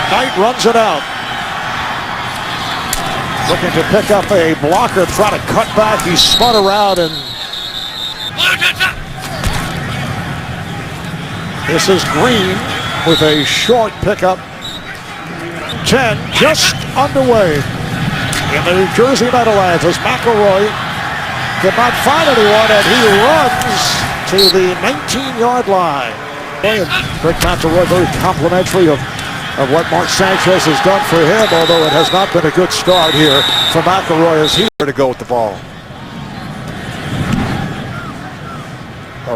McKnight runs it out. Looking to pick up a blocker, try to cut back. He spun around and this is Green with a short pickup. 10 just underway in the New Jersey Meadowlands as McElroy could not find anyone and he runs to the 19-yard line. Rick McElroy very complimentary of what Mark Sanchez has done for him, although it has not been a good start here for McElroy as he to go with the ball.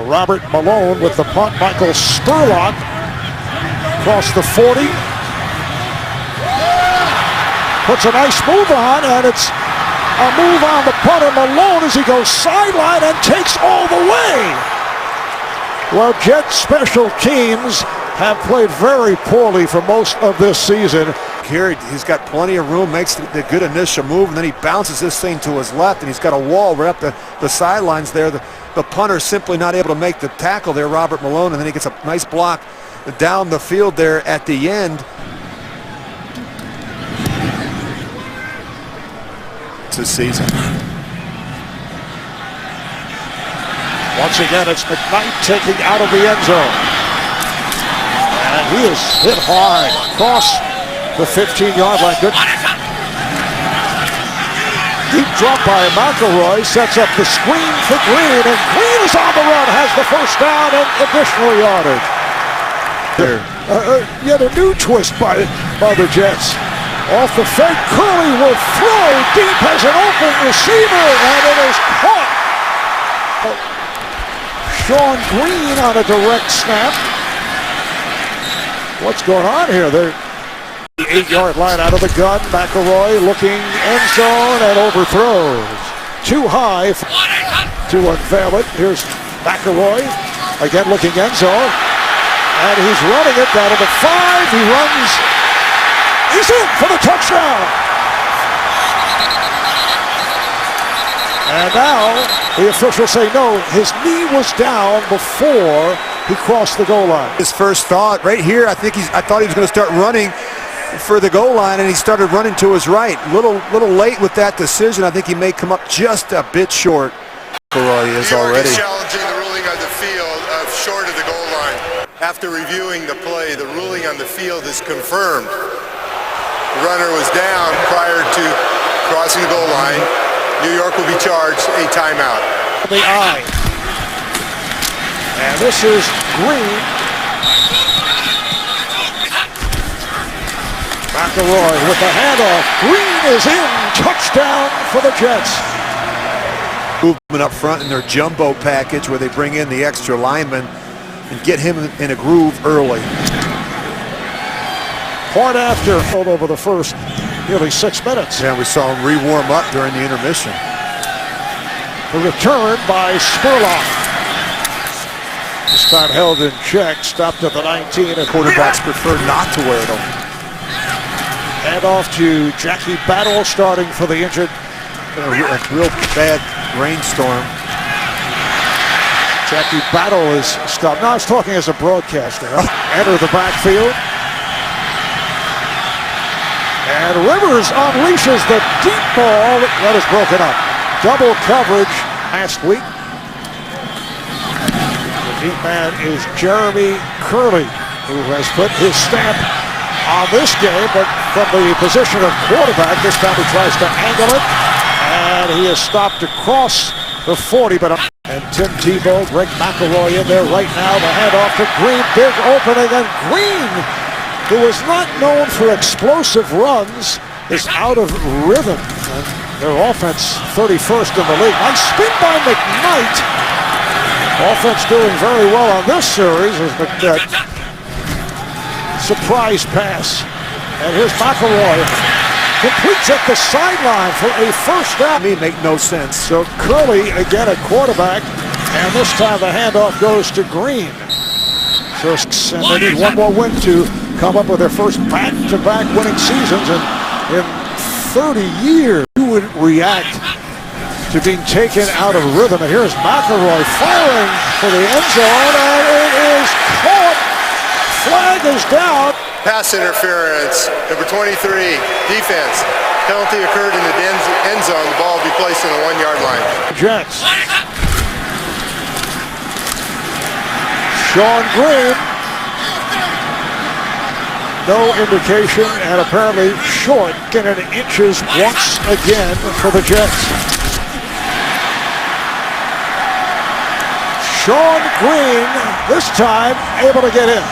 Robert Malone with the punt. Michael Spurlock across the 40. Puts a nice move on, and it's a move on the punter Malone as he goes sideline and takes all the way. Well, Jets special teams have played very poorly for most of this season. Here he's got plenty of room, makes the good initial move, and then he bounces this thing to his left, and he's got a wall right up the sidelines there. The punter simply not able to make the tackle there, Robert Malone, and then he gets a nice block down the field there at the end. It's a season. Once again, it's McKnight taking out of the end zone. And he is hit hard across the 15-yard line. Good. Deep drop by McElroy sets up the screen for Green, and Green is on the run, has the first down and additional yardage. Yet a new twist by the Jets. Off the fake, Curley will throw deep, has an open receiver, and it is caught. Sean Green on a direct snap. What's going on here? They're the 8-yard line out of the gun. McElroy looking end zone and overthrows. Too high to unveil it. Here's McElroy again looking end zone. And he's running it down to the 5. He runs. He's in for the touchdown. And now the officials say no, his knee was down before he crossed the goal line. His first thought right here, I thought he was going to start running for the goal line, and he started running to his right. Little late with that decision. I think he may come up just a bit short. McElroy is already challenging the ruling on the field of short of the goal line. After reviewing the play, the ruling on the field is confirmed. The runner was down prior to crossing the goal line. New York will be charged a timeout. The eye. And this is Green. McElroy with the handoff. Green is in. Touchdown for the Jets. Movement up front in their jumbo package where they bring in the extra lineman and get him in a groove early. Point after over the first nearly 6 minutes. Yeah, we saw him re-warm up during the intermission. The return by Spurlock. This time held in check, stopped at the 19. And quarterbacks prefer not to wear them. And off to Jackie Battle starting for the injured. A real bad rainstorm. Jackie Battle is stopped. Now I was talking as a broadcaster. Enter the backfield. And Rivers unleashes the deep ball that is broken up. Double coverage last week. The deep man is Jeremy Curley, who has put his stamp on this game, but from the position of quarterback, this time he tries to angle it, and he is stopped across the 40. And Tim Tebow, Greg McElroy in there right now. The handoff to Green, big opening, and Green, who is not known for explosive runs, is out of rhythm. And their offense 31st in the league. Nice spin by McKnight. Offense doing very well on this series as McKnight. Surprise pass. And here's McElroy. Completes at the sideline for a first down. Make no sense. So Curley again at quarterback. And this time the handoff goes to Green. So and they need one more win to come up with their first back-to-back winning seasons in 30 years. Who would react to being taken out of rhythm? And here's McElroy firing for the end zone, and it is caught. Flag is down. Pass interference, number 23, defense. Penalty occurred in the end zone. The ball will be placed on the 1 yard line. Jets. Sean Green. No indication, and apparently short, getting inches once again for the Jets. Sean Green, this time able to get in.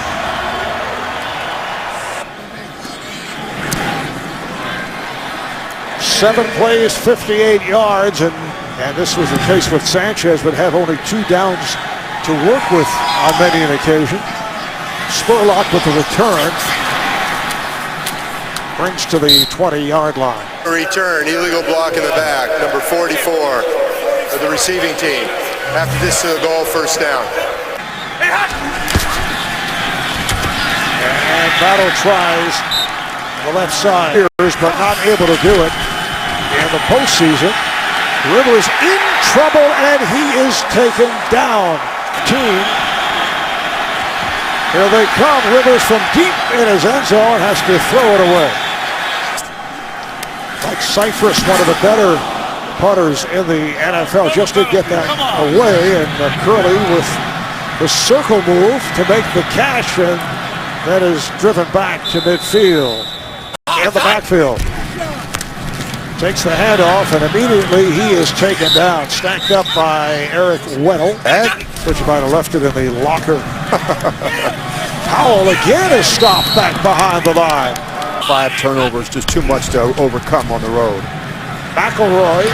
Seven plays, 58 yards, and this was the case with Sanchez, but have only 2 downs to work with on many an occasion. Spurlock with the return. Brings to the 20-yard line. Return, illegal block in the back, number 44 of the receiving team. After this to the goal, first down. And Battle tries the left side, but not able to do it in the postseason. Rivers in trouble, and he is taken down. Team. Here they come. Rivers from deep in his end zone has to throw it away. Like Cypress, one of the better putters in the NFL, just to get that away, and Curley with the circle move to make the catch, and that is driven back to midfield. In the backfield. Takes the handoff, and immediately he is taken down. Stacked up by Eric Weddle. But you might have left it in the locker. Powell again is stopped back behind the line. 5 turnovers, just too much to overcome on the road. McElroy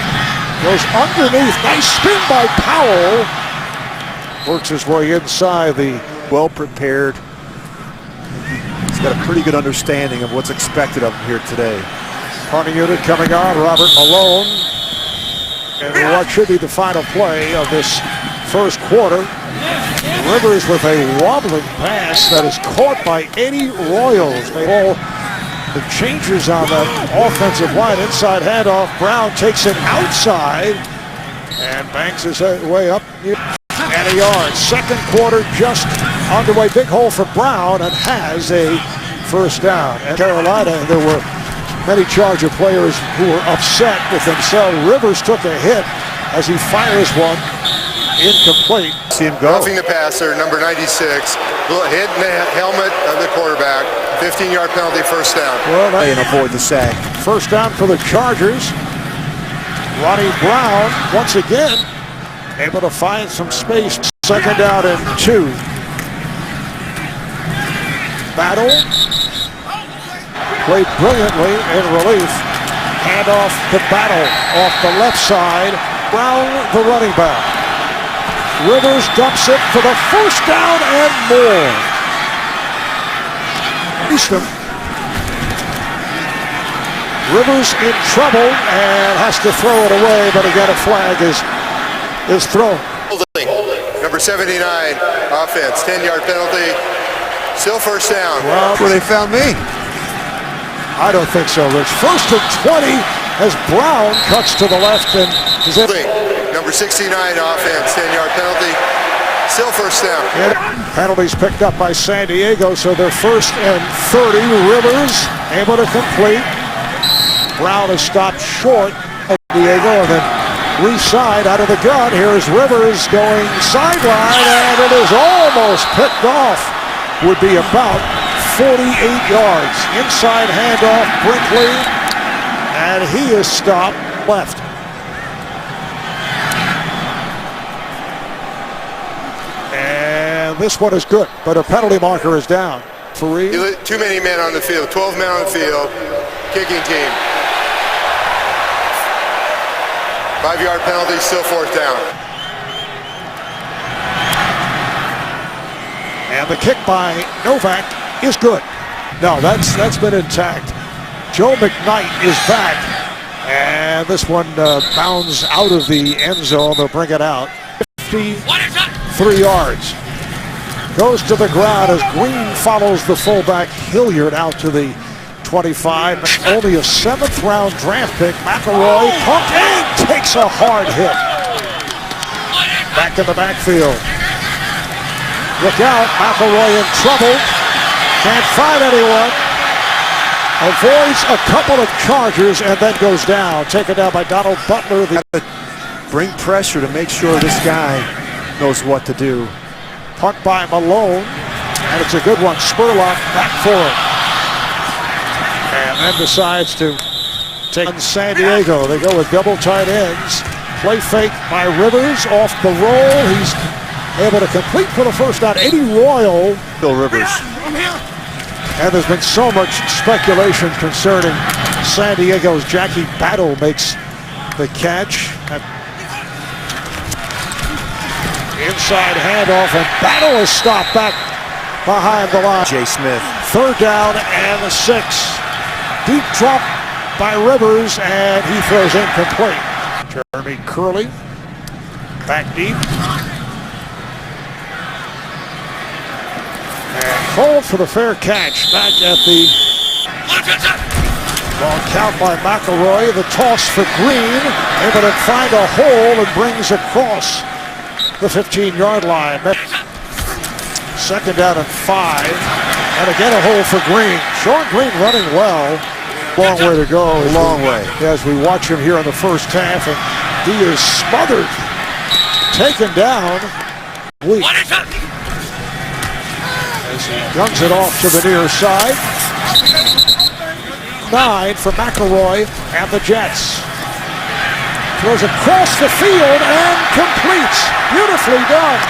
goes underneath. Nice spin by Powell. Works his way inside the well-prepared. He's got a pretty good understanding of what's expected of him here today. punting unit coming on. Robert Malone. And what should be the final play of this first quarter. Rivers with a wobbling pass that is caught by Eddie Royals. They all the changes on that offensive line. Inside handoff. Brown takes it outside and banks his way up and a yard. Second quarter just underway. Big hole for Brown, and has a first down. At Carolina, there were many Charger players who were upset with themselves. Rivers took a hit as he fires one incomplete. See him go. Roughing the passer, number 96, hit in the helmet of the quarterback. 15-yard penalty, first down. Well, and avoid the sack. First down for the Chargers. Ronnie Brown once again able to find some space. Second down and 2. Battle played brilliantly in relief. Handoff to Battle off the left side. Brown, the running back. Rivers dumps it for the first down and more. Easton. Rivers in trouble and has to throw it away, but again a flag is thrown. Number 79, offense, 10-yard penalty. Still first down. Well, that's where they found me. I don't think so, Rich. First and 20 as Brown cuts to the left and is it. Number 69, offense, 10-yard penalty. Still first down. And penalties picked up by San Diego, so they're first and 30. Rivers able to complete. Brown is stopped short of Diego, and then re-side out of the gun. Here is Rivers going sideline, and it is almost picked off. Would be about 48 yards. Inside handoff, Brinkley, and he is stopped left. And this one is good, but a penalty marker is down. Fareed. Too many men on the field, 12 men on the field, kicking team. 5-yard penalty, still fourth down. And the kick by Novak is good. No, that's been intact. Joe McKnight is back. And this one bounds out of the end zone. They'll bring it out. 53 yards. Goes to the ground as Green follows the fullback Hilliard out to the 25. Only a 7th-round draft pick. McElroy pumped and takes a hard hit. Back in the backfield. Look out, McElroy in trouble. Can't find anyone. Avoids a couple of chargers and then goes down. Taken down by Donald Butler. Bring pressure to make sure this guy knows what to do. Punt by Malone, and it's a good one. Spurlock back for it. And then decides to take on San Diego. They go with double tight ends. Play fake by Rivers off the roll. He's able to complete for the first down. Eddie Royal. Bill Rivers. And there's been so much speculation concerning San Diego's Jackie Battle makes the catch. Inside handoff, and Battle is stopped back behind the line. Jay Smith. Third down and 6. Deep drop by Rivers, and he throws incomplete. Jeremy Curley back deep. And called for the fair catch back at the long count by McElroy. The toss for Green, able to find a hole and brings across the 15-yard line. Second down and 5. And again a hole for Green. Sean Green running well. Long way to go. Long way. As we watch him here in the first half. And he is smothered. Taken down. As he guns it off to the near side. 9 for McElroy and the Jets. Throws across the field and completes. Beautifully done.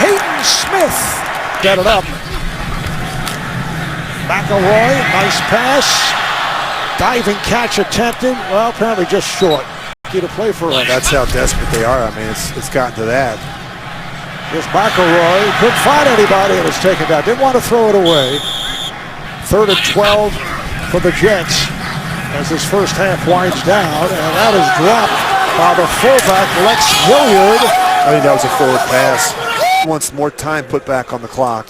Hayden Smith got it up. McElroy, nice pass. Diving catch attempted. Well, apparently just short. To play for us. That's how desperate they are. I mean, it's gotten to that. Here's McElroy. Couldn't find anybody and it's taken down. Didn't want to throw it away. 3rd and 12 for the Jets as this first half winds down, and that is dropped by the fullback, Lex Hilliard. I think that was a forward pass. Wants more time put back on the clock.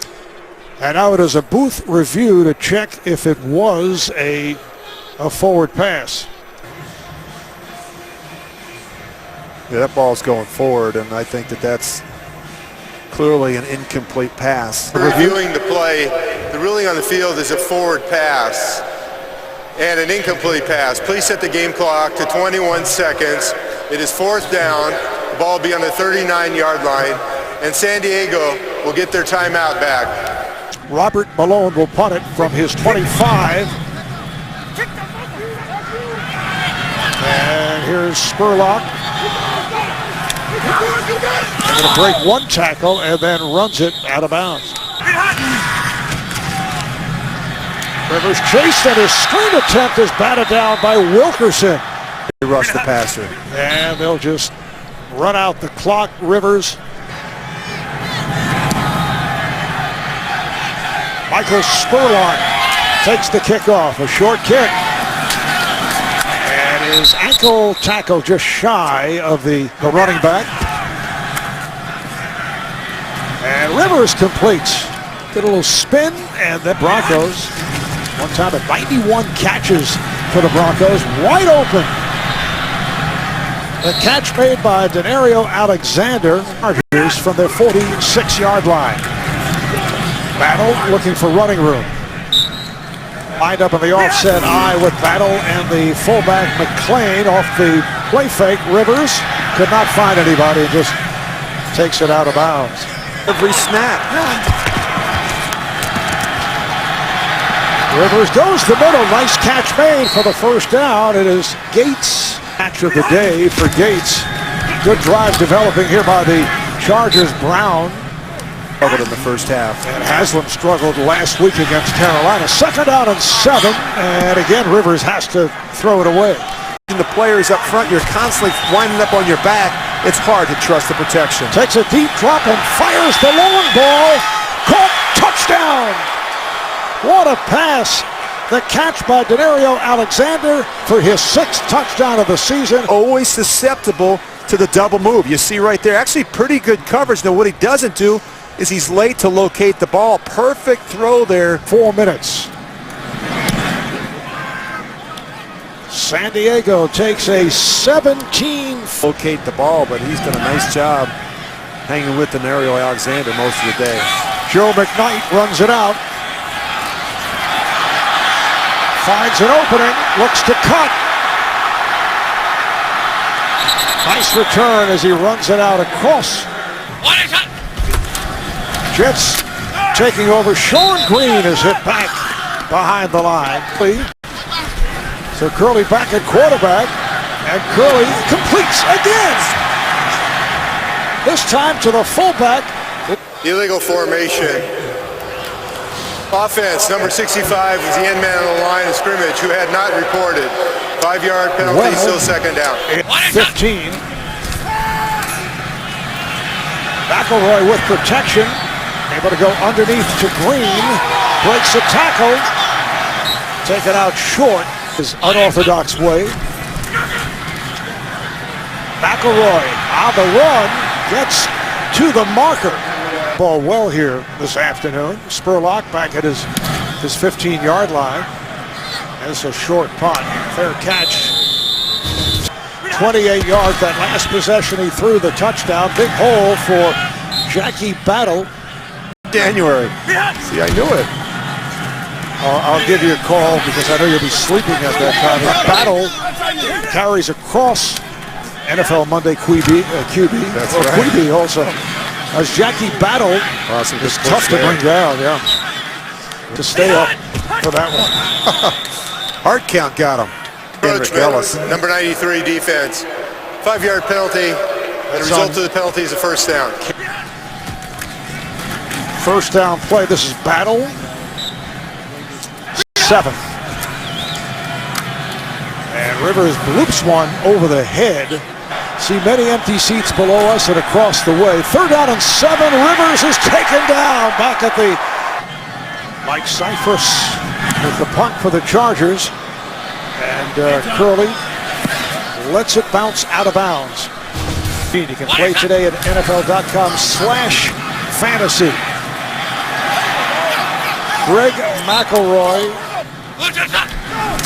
And now it is a booth review to check if it was a forward pass. Yeah, that ball's going forward, and I think that's clearly an incomplete pass. Reviewing the play, the ruling on the field is a forward pass and an incomplete pass. Please set the game clock to 21 seconds. It is 4th down. The ball will be on the 39-yard line, and San Diego will get their timeout back. Robert Malone will punt it from his 25. And here's Spurlock. Going to break one tackle and then runs it out of bounds. Rivers chased, and his screen attempt is batted down by Wilkerson. They rush the passer. And they'll just run out the clock. Rivers. Michael Spurlock takes the kickoff. A short kick. And his ankle tackle just shy of the running back. And Rivers completes. Did a little spin, and the Broncos, one time at 91 catches for the Broncos, wide open. The catch made by Denario Alexander, Chargers from their 46-yard line. Battle looking for running room. Lined up in the offset eye with Battle and the fullback McClain off the play fake. Rivers could not find anybody, just takes it out of bounds. Every snap. Rivers goes to the middle. Nice catch made for the first down. It is Gates. Catch of the day for Gates. Good drive developing here by the Chargers. Brown Struggled in the first half. And Haslam struggled last week against Carolina. 2nd down and 7. And again, Rivers has to throw it away. The players up front, you're constantly winding up on your back. It's hard to trust the protection. Takes a deep drop and fires the long ball. Caught. Touchdown. What a pass. The catch by Denario Alexander for his 6th touchdown of the season. Always susceptible to the double move. You see right there, actually pretty good coverage. Now what he doesn't do is he's late to locate the ball. Perfect throw there. 4 minutes. San Diego takes a 17. Locate the ball, but he's done a nice job hanging with Denario Alexander most of the day. Joe McKnight runs it out. Finds an opening, looks to cut. Nice return as he runs it out across. Jets taking over. Sean Green is hit back behind the line. So Curley back at quarterback, and Curley completes again. This time to the fullback. Illegal formation. Offense, number 65 is the end man on the line of scrimmage who had not reported. 5-yard penalty, still second down. 15. McElroy with protection. Able to go underneath to Green. Breaks the tackle. Taken out short. His unorthodox way. McElroy on the run. Gets to the marker. Ball well here this afternoon. Spurlock back at his 15-yard line. And it's a short punt. Fair catch. 28 yards. That last possession he threw the touchdown. Big hole for Jackie Battle. January. See, I knew it. I'll give you a call because I know you'll be sleeping at that time. Battle carries across NFL Monday QB. That's right. QB also. As Jackie Battle is tough to bring down, yeah. To stay up for that one. Hard count got him. Number 93 defense. 5-yard penalty. The result of the penalty is a first down. First down play. This is Battle. 7. And Rivers bloops one over the head. See many empty seats below us and across the way. 3rd down and 7. Rivers is taken down back at the Mike Cyphers with the punt for the Chargers. And Curley lets it bounce out of bounds. You can play today at NFL.com/fantasy. Greg McElroy.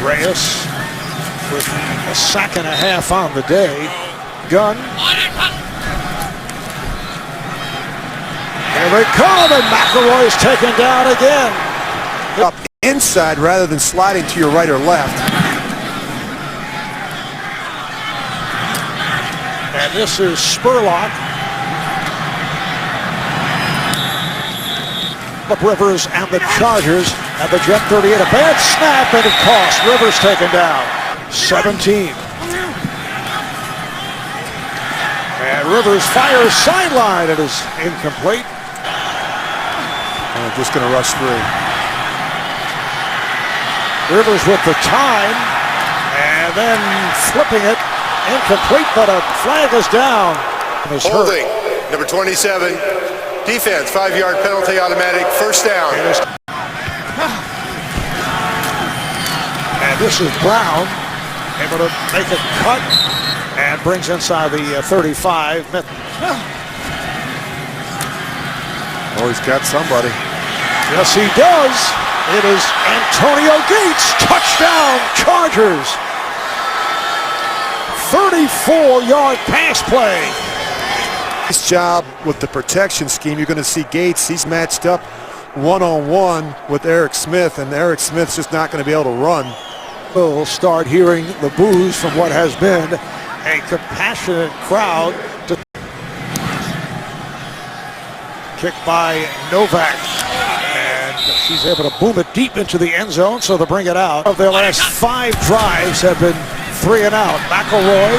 Reyes with a sack and a half on the day. Gun. Here they come, and McElroy is taken down again. Up inside rather than sliding to your right or left. And this is Spurlock. Rivers and the Chargers at the Jet 38. A bad snap, and it costs. Rivers taken down. 17. And Rivers fires sideline. It is incomplete. And just going to rush through. Rivers with the time, and then flipping it. Incomplete, but a flag is down. Holding, number 27. Defense, 5-yard penalty, automatic, first down. And this is Brown, able to make a cut, and brings inside the 35. Oh, he's got somebody. Yes, he does. It is Antonio Gates. Touchdown, Chargers. 34-yard pass play. Nice job with the protection scheme. You're going to see Gates. He's matched up one-on-one with Eric Smith, and Eric Smith's just not going to be able to run. We'll start hearing the boos from what has been a compassionate crowd. Kick by Novak, and she's able to boom it deep into the end zone, so they'll bring it out. Of their last 5 drives have been 3 and out. McElroy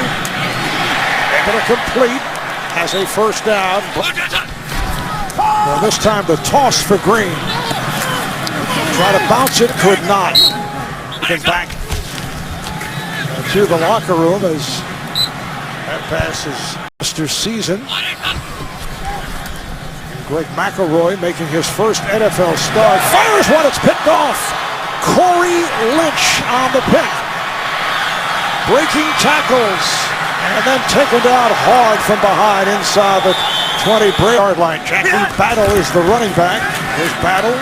able to complete, has a first down. Well, this time the toss for Green. Try to bounce it, could not. Get back to the locker room as that pass is Mr. Season. Greg McElroy making his first NFL start. Fires one, it's picked off. Corey Lynch on the pick. Breaking tackles, and then taken down hard from behind inside the 20-yard line. Jackie Battle is the running back. Here's Battle.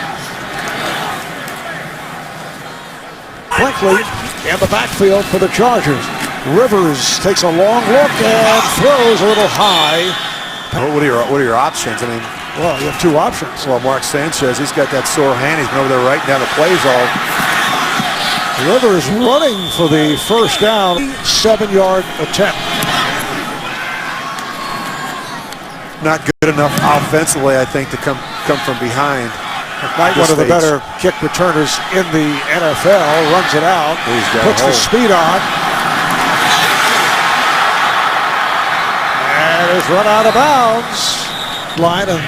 Quickly in the backfield for the Chargers. Rivers takes a long look and throws a little high. What are your options? I mean, well, you have 2 options. Well, Mark Sanchez, he's got that sore hand. He's been over there writing down the plays all Rivers running for the first down, 7-yard attempt. Not good enough offensively, I think, to come from behind. Knight, one of the better kick returners in the NFL, runs it out, puts the speed on, and is run out of bounds. Line of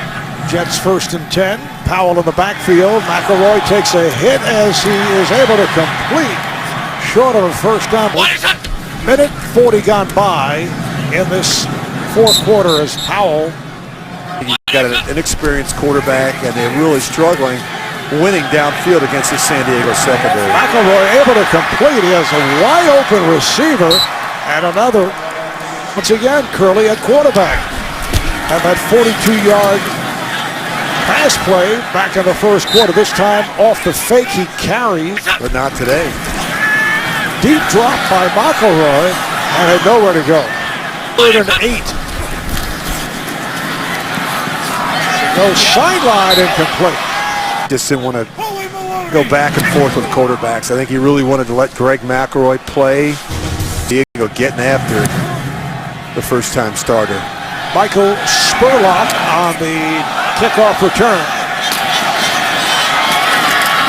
Jets 1st and 10. Powell in the backfield. McElroy takes a hit as he is able to complete short of a first down. Minute 40 gone by in this fourth quarter as Powell. You've got an inexperienced quarterback, and they're really struggling winning downfield against the San Diego secondary. McElroy able to complete. He has a wide open receiver and another, once again, Curley at quarterback. And that 42-yard pass play back in the first quarter. This time off the fake he carries. But not today. Deep drop by McElroy and had nowhere to go. 3rd and 8. No sideline incomplete. Just didn't want to go back and forth with quarterbacks. I think he really wanted to let Greg McElroy play. Diego getting after the first-time starter. Michael Spurlock on the kickoff return.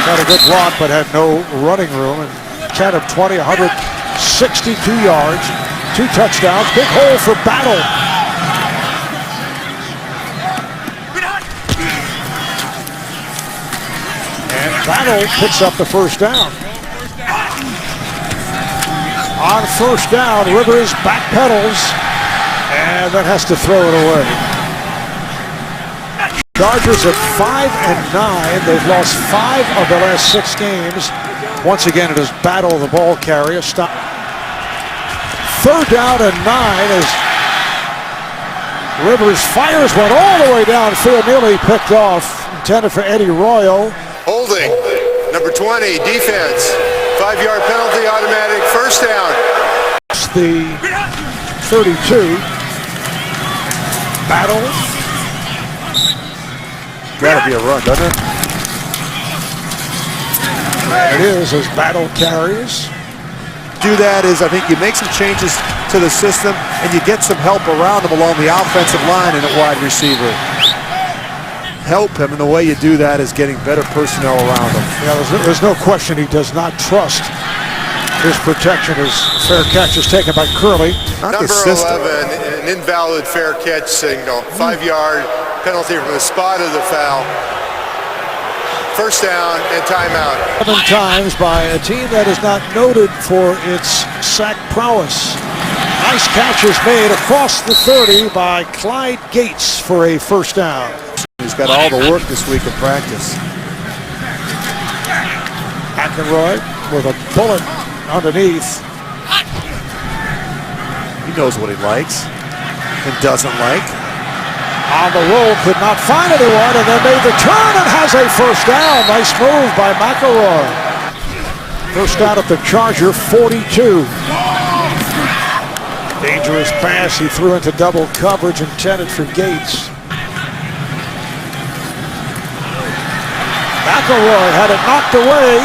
Got a good block, but had no running room. And 10 of 20, 162 yards, 2 touchdowns. Big hole for Battle. And Battle picks up the first down. On first down, Rivers backpedals and then has to throw it away. Chargers at 5 and 9. They've lost 5 of the last 6 games. Once again, it is Battle, the ball carrier. Stop. 3rd down and 9 as Rivers fires one all the way downfield, nearly picked off. Intended for Eddie Royal. Holding, number 20, defense. 5-yard penalty, automatic first down. It's the 32. Battle. Gotta be a run, doesn't it? It is as Battle carries. Do that is, I think you make some changes to the system and you get some help around him along the offensive line and at wide receiver. Help him, and the way you do that is getting better personnel around him. Yeah, there's no question he does not trust his protection. His fair catch is taken by Curley. Number 11, an invalid fair catch signal. 5-yard penalty from the spot of the foul. First down and timeout. 7 times by a team that is not noted for its sack prowess. Nice catch is made across the 30 by Clyde Gates for a first down. He's got all the work this week in practice. McElroy with a bullet underneath. He knows what he likes and doesn't like. On the roll, could not find anyone, and then made the turn and has a first down. Nice move by McElroy. First down at the Charger 42. Dangerous pass he threw into double coverage intended for Gates. McElroy had it knocked away,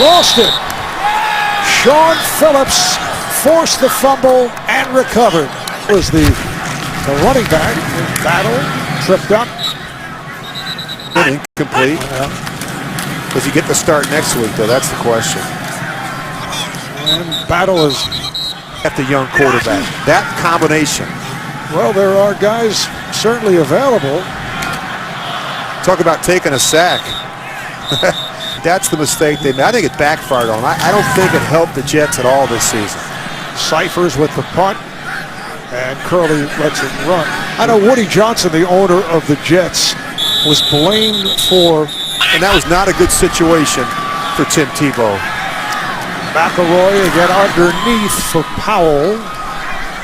lost it. Sean Phillips forced the fumble and recovered. It was the running back in Battle, tripped up. Incomplete. Does he get the start next week, though? That's the question. And Battle is at the young quarterback. That combination. Well, there are guys certainly available. Talk about taking a sack. That's the mistake they made. I think it backfired on them. I don't think it helped the Jets at all this season. Cyphers with the punt, and Curley lets it run. I know Woody Johnson, the owner of the Jets, was blamed for... And that was not a good situation for Tim Tebow. McElroy again underneath for Powell.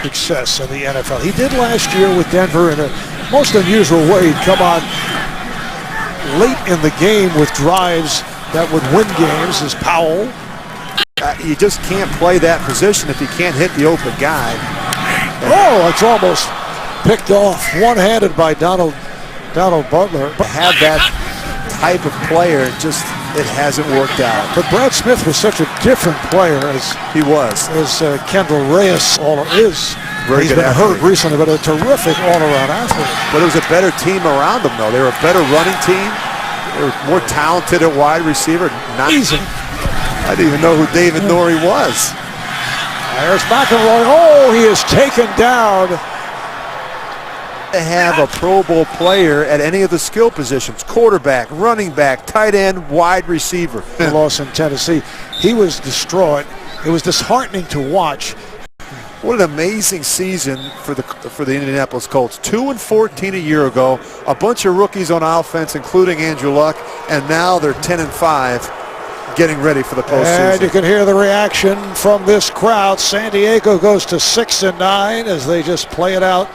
Success in the NFL. He did last year with Denver in a most unusual way. He'd come on late in the game with drives that would win games as Powell. You just can't play that position if you can't hit the open guy. Oh, it's almost picked off one-handed by Donald Butler. Have that type of player, just It hasn't worked out. But Brad Smith was such a different player as He was. Kendall Reyes is. Very He's good been hurt athlete. recently, but a terrific all-around athlete. But it was a better team around them, though. They were a better running team. They were more talented at wide receiver. Not Easy. I didn't even know who David Norrie was. There's McElroy. Oh, he is taken down. To have a Pro Bowl player at any of the skill positions, quarterback, running back, tight end, wide receiver. The loss in Tennessee. He was distraught. It was disheartening to watch. What an amazing season for the Indianapolis Colts. 2-14 a year ago, a bunch of rookies on offense, including Andrew Luck, and now they're 10-5, getting ready for the postseason. And you can hear the reaction from this crowd. San Diego goes to 6-9 as they just play it out.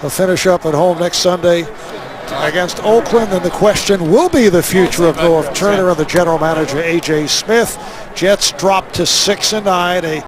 They'll finish up at home next Sunday against Oakland. And the question will be the future of Norv Turner and the general manager, A.J. Smith. Jets drop to 6-9.